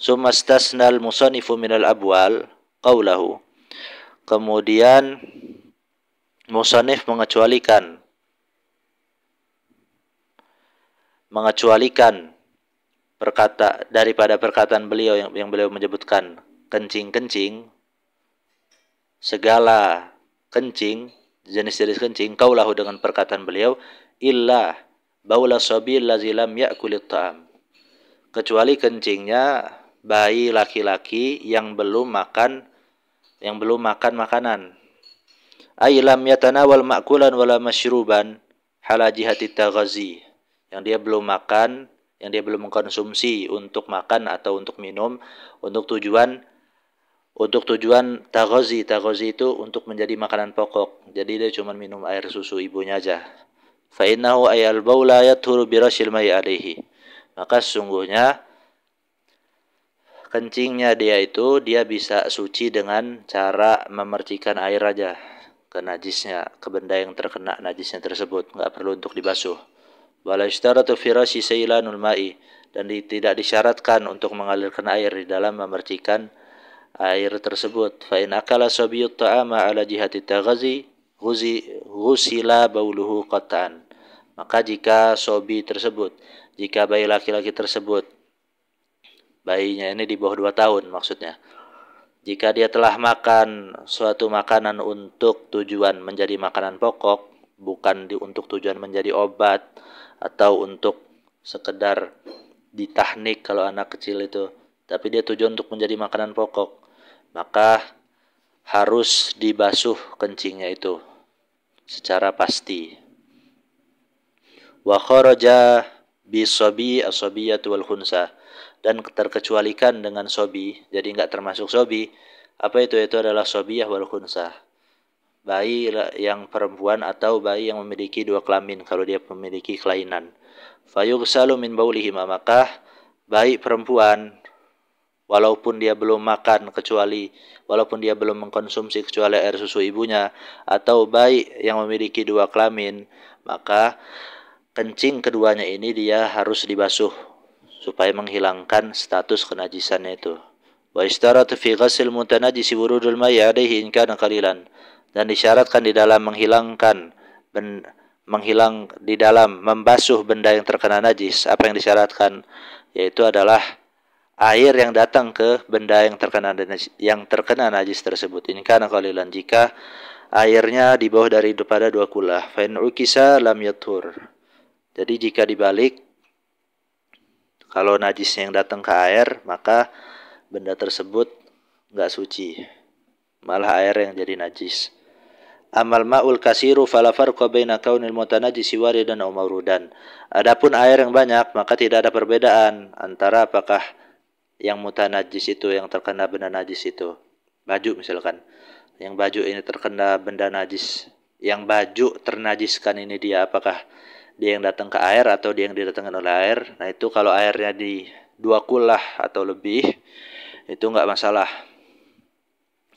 Sumastasnal musannifu minal abwal qawlahu. Kemudian musannif mengecualikan daripada perkataan beliau yang beliau menyebutkan kencing-kencing, segala kencing, jenis-jenis kencing, qaulahu dengan perkataan beliau, illa baula sabil lazi lam ya'kulit ta'am, kecuali kencingnya bayi laki-laki yang belum makan makanan. Ay lam yatanawal ma'kulan wala masyruban hala jihati taghazi, yang dia belum makan, yang dia belum mengkonsumsi untuk makan atau untuk minum untuk tujuan taghazi. Taghazi itu untuk menjadi makanan pokok. Jadi dia cuma minum air susu ibunya aja. Fa innahu ayal baula yathuru bi rasyil mai alaihi. Maka sesungguhnya kencingnya dia bisa suci dengan cara memercikan air aja ke najisnya, ke benda yang terkena najisnya tersebut, enggak perlu untuk dibasuh. Wala yashtaratu fi rasyi saylanul ma'i, dan tidak disyaratkan untuk mengalirkan air di dalam memercikan air tersebut. Fa in akala sabiyut ta'ama ala jihati taghazi ghusila bauluhu qat'an. Maka jika bayi laki-laki tersebut, bayinya ini di bawah 2 tahun maksudnya, jika dia telah makan suatu makanan untuk tujuan menjadi makanan pokok, bukan untuk tujuan menjadi obat atau untuk sekedar ditahnik kalau anak kecil itu, tapi dia tujuan untuk menjadi makanan pokok, maka harus dibasuh kencingnya itu secara pasti. Wa kharaja bisabi asabiyatu wal khunsa, dan terkecualikan dengan sobi, jadi enggak termasuk sobi. Apa itu? Itu adalah sobiyah wal khunsa, bayi yang perempuan atau bayi yang memiliki 2 kelamin kalau dia memiliki kelainan. Fayughsalu min baulihima, maka bayi perempuan walaupun dia belum mengkonsumsi kecuali air susu ibunya, atau bayi yang memiliki 2 kelamin, maka kencing keduanya ini dia harus dibasuh supaya menghilangkan status kenajisannya itu. Wa istaratu fi ghasl mutanajjis wurudul mai alaihi in kana qalilan, dan disyaratkan di dalam membasuh benda yang terkena najis, apa yang disyaratkan yaitu adalah air yang datang ke benda yang terkena najis tersebut. In kana qalilan, jika airnya di bawah daripada 2 kulah. Fa in ukisa lam yathur, jadi jika dibalik, kalau najisnya yang datang ke air, maka benda tersebut enggak suci, malah air yang jadi najis. Amal ma'ul kasiru fala farqa baina kaunil mutanajjisi waridan aw mawrudan. Adapun air yang banyak, maka tidak ada perbedaan antara apakah yang mutanajjis itu, yang terkena benda najis itu, baju misalkan, yang baju ini terkena benda najis, yang baju ternajiskan ini dia, apakah dia yang datang ke air atau dia yang didatangkan oleh air. Nah itu kalau airnya di 2 kulah atau lebih, itu enggak masalah.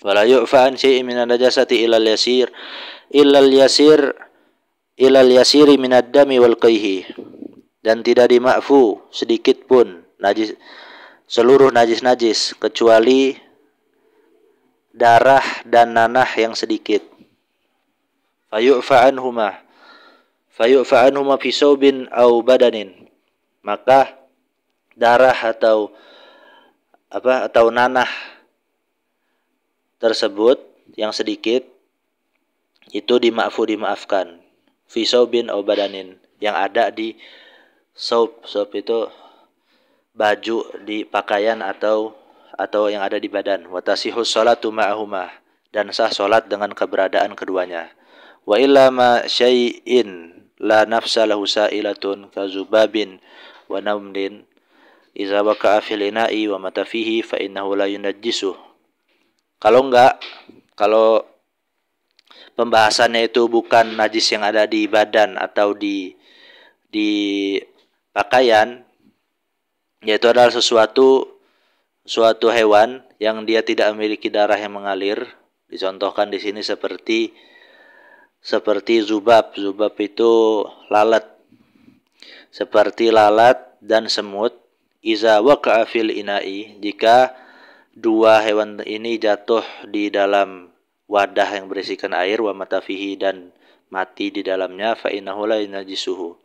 Wala yu'fa an syai'in minan najasati ilal yasiri minad dami wal qayhi, dan tidak dima'fu sedikit pun seluruh najis kecuali darah dan nanah yang sedikit. Fayu'fa anhuma fi saubin au badanin, maka darah atau nanah tersebut yang sedikit itu dimaafkan. Fi saubin au badanin, yang ada di saub itu baju, di pakaian atau yang ada di badan. Wa tasihus salatu ma'ahuma, dan sah salat dengan keberadaan keduanya. Wa illa ma syai'in la nafsa lahu sa'ilatun kazubabin wa namlin idza waqa'a fil ina'i wa mata fihi fa innahu la yunajjisuh. Kalau pembahasannya itu bukan najis yang ada di badan atau di pakaian, yaitu adalah suatu hewan yang dia tidak memiliki darah yang mengalir. Dicontohkan di sini seperti zubab. Zubab itu lalat. Seperti lalat dan semut, iza waqa'a fil ina'i, jika dua hewan ini jatuh di dalam wadah yang berisikan air, wa mata fihi, dan mati di dalamnya, fa innahu la yunajjisuhu,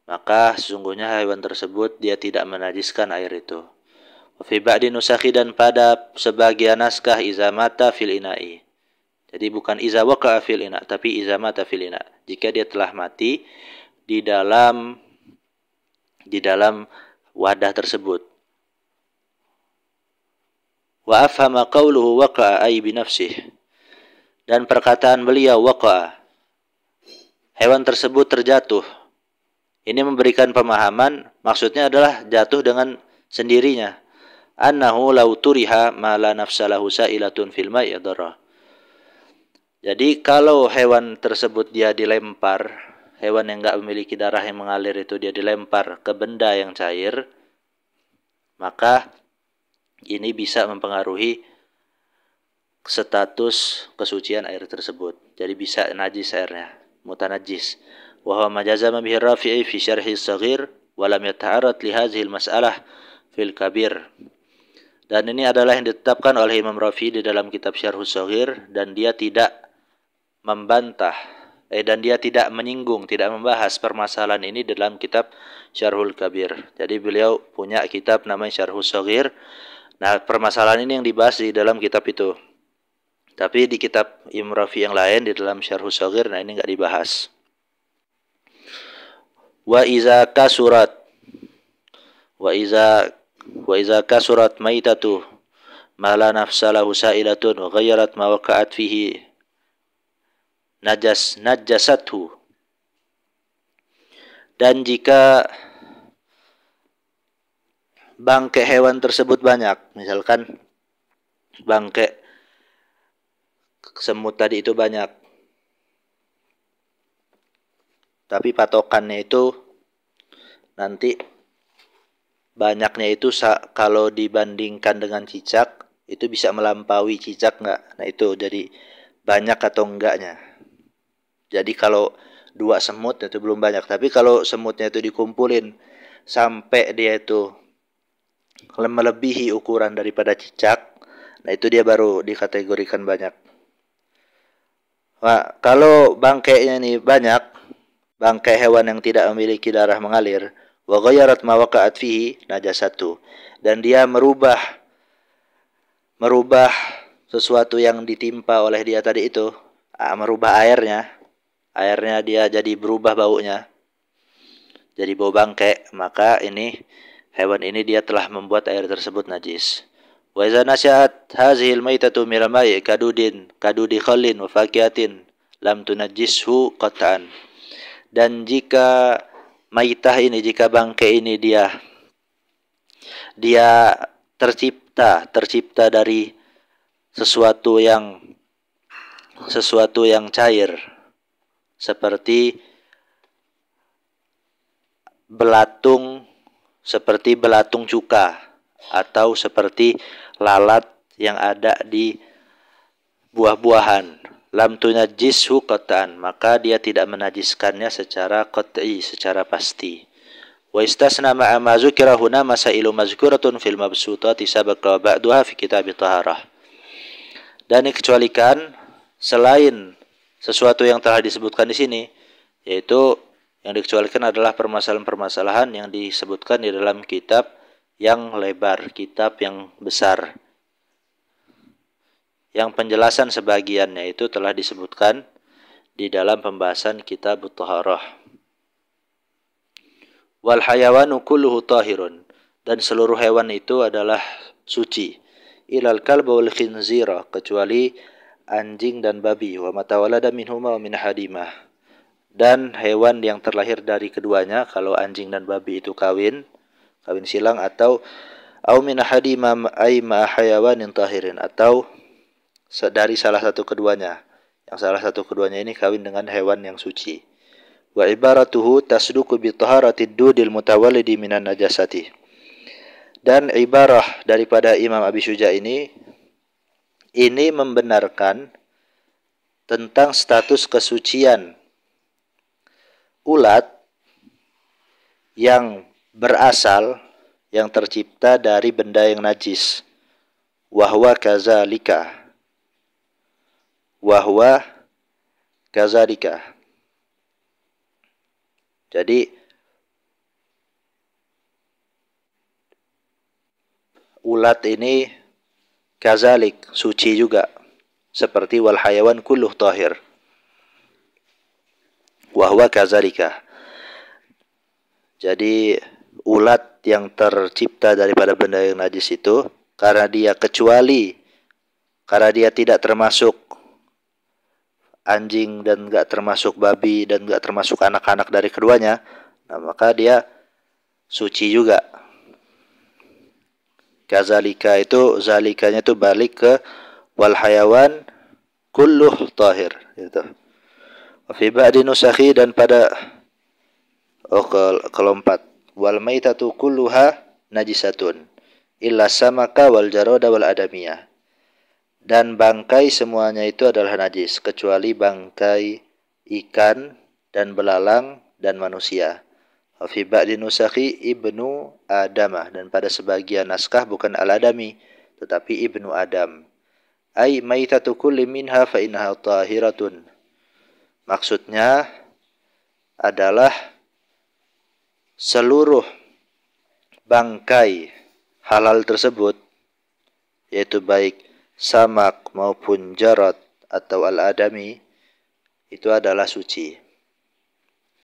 maka sesungguhnya hewan tersebut dia tidak menajiskan air itu. Wa fi ba'di nusakhi, dan pada sebagian naskah iza mata fil ina'i. Jadi bukan iza waqa'a fil ina', tapi iza mata fil ina', jika dia telah mati di dalam wadah tersebut. Wa afhama qawluhu waqa'a ay binafsih, dan perkataan beliau waqa'a, hewan tersebut terjatuh, ini memberikan pemahaman, maksudnya adalah jatuh dengan sendirinya. Annahu law turiha ma la nafsalahu sa'ilatun fil ma'i darah. Jadi kalau hewan tersebut dia dilempar, hewan yang enggak memiliki darah yang mengalir itu dia dilempar ke benda yang cair, maka ini bisa mempengaruhi status kesucian air tersebut. Jadi bisa najis airnya, mutanajjis. Wa huwa majazama bihi Rafi'i fi syarhi shaghir wa lam yata'arrad li hadhihi al-mas'alah fil kabir. Dan ini adalah yang ditetapkan oleh Imam Rafi'i di dalam kitab Syarh Shaghir, dan dia tidak membantah dan dia tidak menyinggung, tidak membahas permasalahan ini dalam kitab Syarhul Kabir. Jadi beliau punya kitab namanya Syarhul Shaghir. Nah, permasalahan ini yang dibahas di dalam kitab itu. Tapi di kitab Imam Rafi'i yang lain di dalam Syarhul Shaghir, nah ini enggak dibahas. Wa iza kasurat maitatu ma la nafsalahu sa'ilatun wa ghayyarat ma waqa'at fihi najasathu. Dan jika bangkai hewan tersebut banyak, misalkan bangkai semut tadi itu banyak, tapi patokannya itu nanti banyaknya itu kalau dibandingkan dengan cicak itu bisa melampaui cicak enggak. Nah itu jadi banyak atau enggaknya. Jadi kalau dua semut itu belum banyak, tapi kalau semutnya itu dikumpulin sampai dia itu melebihi ukuran daripada cicak, nah itu dia baru dikategorikan banyak. Nah, kalau bangkainya ini banyak, bangkai hewan yang tidak memiliki darah mengalir, wa ghayyarat ma waqa'at fihi najasatu, dan dia merubah sesuatu yang ditimpa oleh dia tadi itu, merubah airnya dia jadi berubah baunya, jadi bau bangkai, maka ini hewan ini dia telah membuat air tersebut najis. Wa iza nasya'at hadhil maitatu min al-ma'i kadudi khallin wa fakihatin lam tunajjishu qat'an. Dan jika maitah ini, jika bangkai ini dia tercipta dari sesuatu yang cair, seperti belatung cuka, atau seperti lalat yang ada di buah-buahan, lam tunajjishu qat'an, maka dia tidak menajiskannya secara qat'i, secara pasti. Wa istasna ma'a ma dzukira huna masailu mazkuratun fil mabsutati sabaqa ba'daha fi kitab taharah. Dan dikecualikan selain sesuatu yang telah disebutkan di sini, yaitu yang dikecualikan adalah permasalahan-permasalahan yang disebutkan di dalam kitab yang lebar, kitab yang besar, yang penjelasan sebagiannya itu telah disebutkan di dalam pembahasan kitab taharah. Wal hayawanu kulluhu tahirun, dan seluruh hewan itu adalah suci, ilal kalba wal khinzira, kecuali anjing dan babi, wa matawalada minhuma wa min hadimah, dan hewan yang terlahir dari keduanya, kalau anjing dan babi itu kawin silang, atau min hadimah ay ma hayawanin tahirin, atau dari salah satu keduanya, yang salah satu keduanya ini kawin dengan hewan yang suci. Wa ibaratuhu tasduku bi taharatid dudil mutawallidi minan najasati. Dan ibarah daripada Imam Abi Syuja ini membenarkan tentang status kesucian ulat yang berasal yang tercipta dari benda yang najis. Wahwa kazalika. Wahwa kazalika. Jadi ulat ini kazalik, suci juga. Seperti wal hayawan kulluh tahir. Wahwa kazalika. Jadi ulat yang tercipta daripada benda yang najis itu, karena dia tidak termasuk anjing dan enggak termasuk babi dan enggak termasuk anak-anak dari keduanya, nah maka dia suci juga. Kazalika itu zalikanya itu balik ke wal hayawan kulluh tahir gitu. Wa fi ba'di nusakhi, dan pada keempat, wal maitatu kulluha najisatun illa samaka wal jarada wal adamiyah. Dan bangkai semuanya itu adalah najis kecuali bangkai ikan dan belalang dan manusia. Wa fi ba'di nusakhi ibnu adamah, dan pada sebagian naskah bukan al-adami tetapi ibnu adam. Ai maitatu kulli minha fa innaha tahiratun. Maksudnya adalah seluruh bangkai halal tersebut, yaitu baik samak maupun jarad atau al-adami, itu adalah suci.